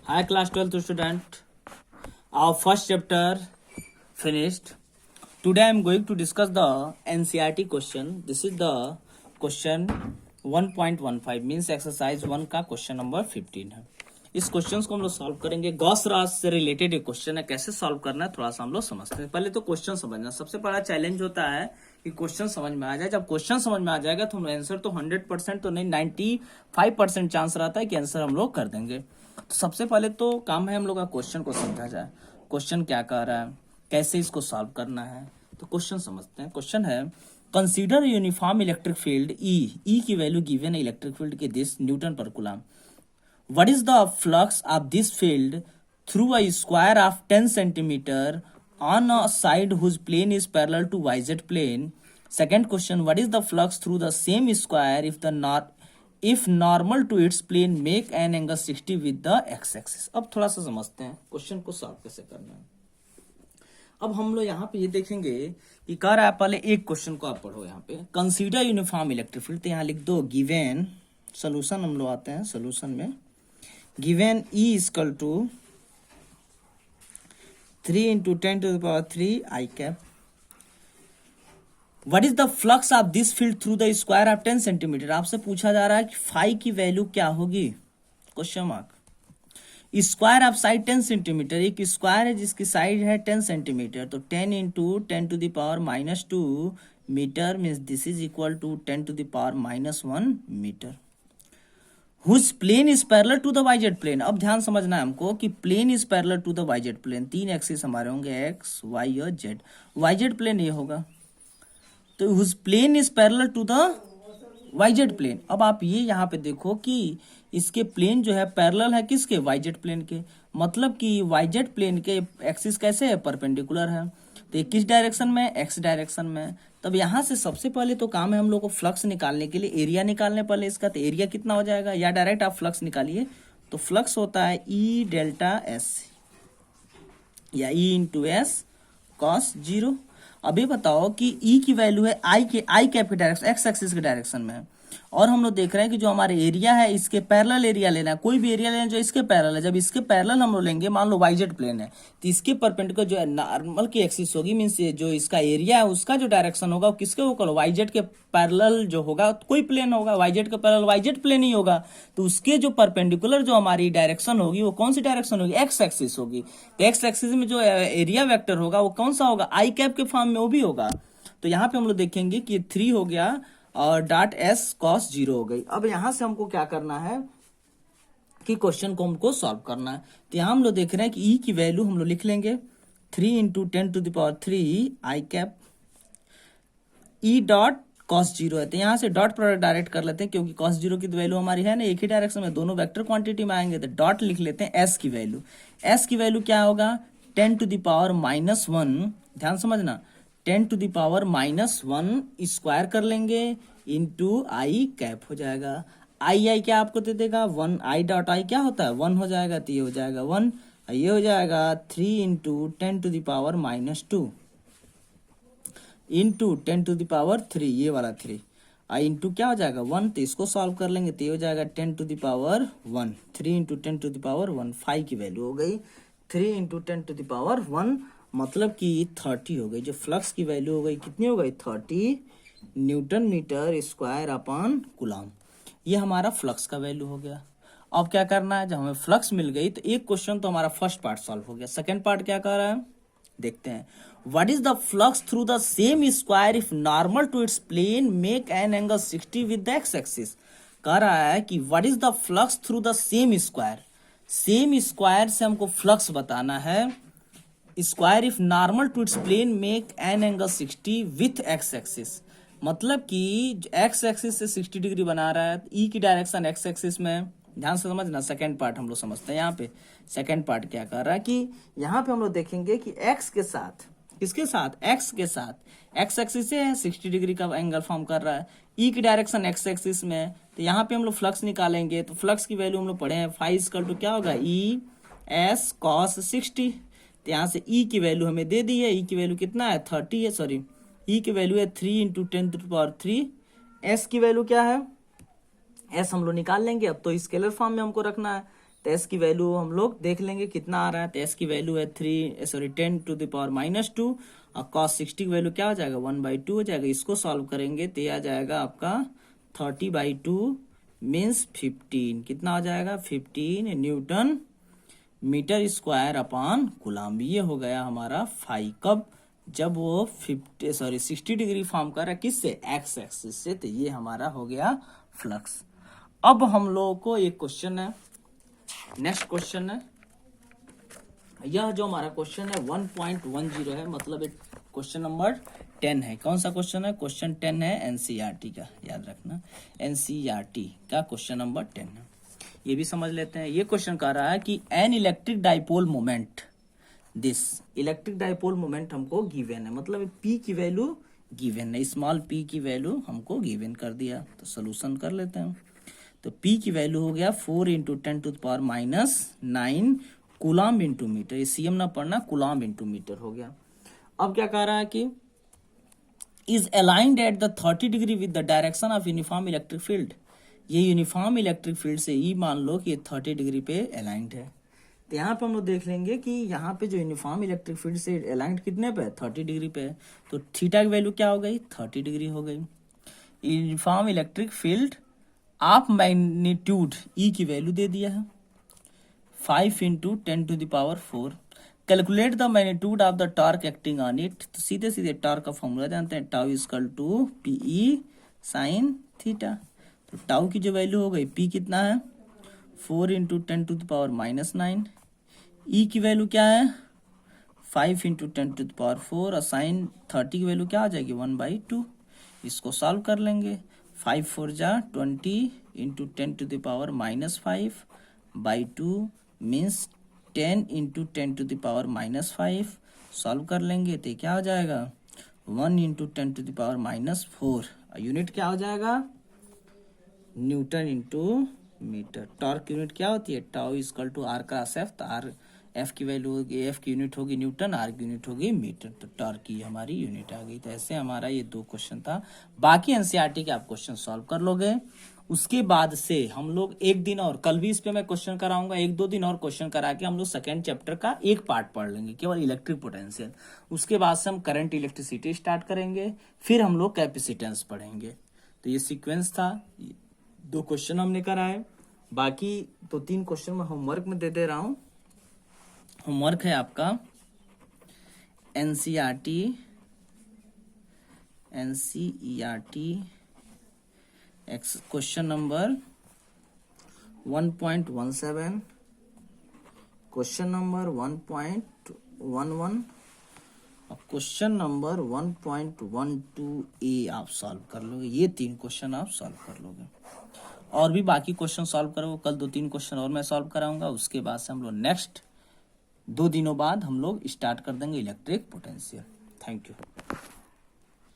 Hi class 12th student. Our first chapter finished. Today I am going to discuss the NCERT question. This is the question 1.15 means exercise 1 का question number 15 है. इस question को हम लोग solve करेंगे. Gauss Ross से related एक question है. कैसे सॉल्व करना है थोड़ा सा हम लोग समझते हैं. पहले तो क्वेश्चन समझना. सबसे बड़ा चैलेंज होता है कि क्वेश्चन समझ में आ जाए. जब क्वेश्चन समझ में आ जाएगा तो हम आंसर तो 100% तो नहीं 95% चांस रहता है कि आंसर हम लोग कर देंगे. तो सबसे पहले तो काम है हम लोग का क्वेश्चन को समझा जाए. क्वेश्चन क्या कह रहा है, कैसे इसको सॉल्व करना है. तो क्वेश्चन समझते हैं. क्वेश्चन है consider uniform electric field E की वैल्यू गिवन है इलेक्ट्रिक फील्ड के दिस न्यूटन पर coulomb. What is the flux of this field through a square of 10 centimetre on a side whose plane is parallel to yz plane. Second question, what is the flux through the same square if normal to its plane make an angle 60 with the x axis. अब थोड़ा सा समझते हैं question को solve कैसे करना है. अब हम लोग यहाँ पे ये देखेंगे कि कह रहा है, पहले एक क्वेश्चन को आप पढ़ो. यहाँ पे कंसीडर यूनिफॉर्म इलेक्ट्रिक फील्ड, तो यहाँ लिख दो गिवेन. सोल्यूशन हम लोग आते हैं. सोल्यूशन में given E equal to 3 into 10 to the power 3 I cap. What is the flux of this field through the square of 10 centimetre. आपसे पूछा जा रहा है कि फाई की वैल्यू क्या होगी, question mark. Square of side 10 centimetre, एक स्क्वायर है जिसकी साइड है 10 सेंटीमीटर, तो 10 into 10 to the power -2 metre means this is equal to 10 to the power -1 metre. Whose plane is parallel to the yz plane. अब ध्यान समझना है हमको कि plane is parallel to the yz plane. तीन axis हमारे होंगे x, y और z. yz प्लेन ये होगा, तो whose plane is parallel to the yz plane. अब आप ये यहाँ पे देखो कि इसके प्लेन जो है पैरेलल है किसके, yz प्लेन के. मतलब कि yz प्लेन के एक्सिस कैसे है, परपेंडिकुलर है. तो किस डायरेक्शन में, x डायरेक्शन में. तब यहाँ से सबसे पहले तो काम है हम लोग को फ्लक्स निकालने के लिए एरिया निकालने पहले इसका. तो एरिया कितना हो जाएगा, या डायरेक्ट आप फ्लक्स निकालिए. तो फ्लक्स होता है ई डेल्टा एस या ई इंटू एस कॉस 0. अभी बताओ कि ई की वैल्यू है आई कैप के डायरेक्शन, एक्स एक्सिस के डायरेक्शन में. और हम लोग देख रहे हैं कि जो हमारे एरिया है इसके पैरेलल एरिया लेना है. कोई भी एरिया लेना जो इसके पैरेलल है. जब इसके पैरेलल हम लोग लेंगे, मान लो yz प्लेन है, तो इसके परपेंडिकुलर जो है नॉर्मल की एक्सिस होगी, मीन्स जो इसका एरिया है उसका जो डायरेक्शन होगा वो किसके होगा, yz के पैरेलल जो होगा. कोई प्लेन होगा yz के पैरेलल yz प्लेन ही होगा, तो उसके जो परपेंडिकुलर जो हमारी डायरेक्शन होगी वो कौन सी डायरेक्शन होगी, एक्स एक्सिस होगी. तो एक्स एक्सिस में जो एरिया वेक्टर होगा वो कौन सा होगा, आई कैप के फॉर्म में वो भी होगा. तो यहाँ पे हम लोग देखेंगे कि 3 हो गया और डॉट एस कॉस 0 हो गई. अब यहां से हमको क्या करना है कि क्वेश्चन को हमको सॉल्व करना है. तो यहां हम लोग देख रहे हैं कि ई की वैल्यू हम लोग लिख लेंगे 3 into 10 to the power 3 I cap E dot cos 0 है. तो यहाँ से डॉट प्रोडक्ट डायरेक्ट कर लेते हैं क्योंकि कॉस 0 की वैल्यू हमारी है ना एक ही डायरेक्शन में, दोनों वेक्टर क्वांटिटी में आएंगे. तो डॉट लिख लेते हैं एस की वैल्यू. एस की वैल्यू क्या होगा, 10 to the power -1. ध्यान समझना, 10 to the power -1 स्क्वायर कर लेंगे इंटू आई कैप हो जाएगा. आई क्या आपको दे देगा 1. आई डॉट आई क्या होता है 1 हो जाएगा, तो ये हो जाएगा 1. ये हो जाएगा 3 into 10 to the power -2 into 10 to the power 3, ये वाला 3 आई इंटू क्या हो जाएगा 1. तो इसको सॉल्व कर लेंगे तो ये हो जाएगा 10 to the power 1. 3 into 10 to the power 1, 5 की वैल्यू हो गई 3 into 10 to the power 1, मतलब कि 30 हो गई. जो फ्लक्स की वैल्यू हो गई कितनी हो गई 30 newton metre square upon coulomb. ये हमारा फ्लक्स का वैल्यू हो गया. अब क्या करना है, जब हमें फ्लक्स मिल गई तो एक क्वेश्चन तो हमारा फर्स्ट पार्ट सॉल्व हो गया. सेकंड पार्ट क्या कर रहा है देखते हैं. What is the flux through the same square if normal to its plane make an angle 60 with the X axis. कह रहा है कि what is the flux through the same square. Same square से हमको फ्लक्स बताना है. Square if normal to its plane make an angle 60 with X axis, मतलब कि एक्स एक्सिस से 60 डिग्री बना रहा है. ई की डायरेक्शन एक्स एक्सिस में. ध्यान से समझना. सेकंड पार्ट हम लोग समझते हैं. यहाँ पे सेकंड पार्ट क्या कर रहा है कि यहाँ पे हम लोग देखेंगे कि एक्स के साथ, किसके साथ, एक्स के साथ एक्स एक्सिस से 60 डिग्री का एंगल फॉर्म कर रहा है. ई की डायरेक्शन एक्स एक्सिस में. तो यहाँ पे हम लोग फ्लक्स निकालेंगे. तो फ्लक्स की वैल्यू हम लोग पढ़े हैं 5 क्या होगा ई एस कॉस 60. तो यहाँ से ई की वैल्यू हमें दे दी है. ई की वैल्यू कितना है 30 है, सॉरी ई की वैल्यू है 3 into 10 to the power 3. S की वैल्यू क्या है, एस हम लोग निकाल लेंगे. अब तो स्केलर फॉर्म में हमको रखना है. तो एस की वैल्यू हम लोग देख लेंगे कितना आ रहा है। तो एस की वैल्यू है 10 to the power -2 और cos 60 की वैल्यू क्या हो जाएगा 1/2 हो जाएगा। इसको सॉल्व करेंगे तो ये आ जाएगा आपका 30/2 मीन्स 15। कितना हो जाएगा 15 newton metre square upon coulomb. ये हो गया हमारा फाई। कब? जब वो 60 डिग्री फॉर्म कर रहा है किससे? एक्स एक्सिस से। तो ये हमारा हो गया फ्लक्स। अब हम लोगों को एक क्वेश्चन है, नेक्स्ट क्वेश्चन है। यह जो हमारा क्वेश्चन है 1.10 है, मतलब एक क्वेश्चन नंबर 10 है। कौन सा क्वेश्चन है? क्वेश्चन 10 है एनसीईआरटी का, याद रखना एनसीईआरटी का क्वेश्चन नंबर 10 है। ये भी समझ लेते हैं। ये क्वेश्चन कह रहा है कि an electric dipole moment, this electric dipole moment हमको गिवन है, मतलब पी की वैल्यू गिवन है, स्मॉल पी की वैल्यू हमको गिवन कर दिया। तो सोल्यूशन कर लेते हैं। तो पी की वैल्यू हो गया 4 × 10⁻⁹ कूलम इंटू मीटर। ये सीएम ना पढ़ना, कूलम इंटू मीटर हो गया। अब क्या कह रहा है कि is aligned at the 30 degree with the direction of uniform electric field. ये यूनिफॉर्म इलेक्ट्रिक फील्ड से ही मान लो कि ये 30 डिग्री पे अलाइंड है। तो यहाँ पे हम लोग देख लेंगे कि यहाँ पे जो यूनिफॉर्म इलेक्ट्रिक फील्ड से अलाइंड कितने पे है? 30 डिग्री पे है। तो थीटा की वैल्यू क्या हो गई? 30 डिग्री हो गई। Uniform electric field of magnitude E की वैल्यू दे दिया है 5 × 10⁴। Calculate the magnitude of the torque acting on it. तो सीधे सीधे टॉर्क का फॉर्मूला जानते हैं, टाउ = PE sin थीटा। तो टाउ की जो वैल्यू हो गई, पी कितना है 4 × 10⁻⁹। ई की वैल्यू क्या है 5 × 10⁴ और साइन 30 की वैल्यू क्या आ जाएगी 1/2। इसको सॉल्व कर लेंगे। 5 4 जा 20 × 10⁻⁵/2 मीन्स 10 × 10⁻⁵। सॉल्व कर लेंगे तो क्या हो जाएगा 1 × 10⁻⁴। यूनिट क्या हो जाएगा newton into metre. Torque unit क्या होती है? Tau = R×F। तो आर एफ की वैल्यू होगी, एफ की यूनिट होगी न्यूटन, आर की यूनिट होगी मीटर। तो टॉर्क की हमारी यूनिट आ गई। तो ऐसे हमारा ये 2 क्वेश्चन था। बाकी एनसीईआरटी के आप क्वेश्चन सॉल्व कर लोगे। उसके बाद से हम लोग एक दिन और, कल भी इस पे मैं क्वेश्चन कराऊंगा, 1-2 दिन और क्वेश्चन करा के हम लोग सेकेंड चैप्टर का एक पार्ट पढ़ लेंगे, केवल इलेक्ट्रिक पोटेंशियल। उसके बाद से हम करंट इलेक्ट्रिसिटी स्टार्ट करेंगे, फिर हम लोग कैपेसिटेंस पढ़ेंगे। तो ये सीक्वेंस था। 2 क्वेश्चन हमने कराए, बाकी 2-3 क्वेश्चन मैं होमवर्क में दे रहा हूं। होमवर्क है आपका NCERT question number 1.17, question number 1.11 और क्वेश्चन नंबर 1.12A आप सॉल्व कर लोगे। ये 3 क्वेश्चन आप सॉल्व कर लोगे। और भी बाकी क्वेश्चन सॉल्व करोगे, कल 2-3 क्वेश्चन और मैं सॉल्व कराऊंगा। उसके बाद से हम लोग नेक्स्ट 2 दिनों बाद हम लोग स्टार्ट कर देंगे इलेक्ट्रिक पोटेंशियल। Thank you.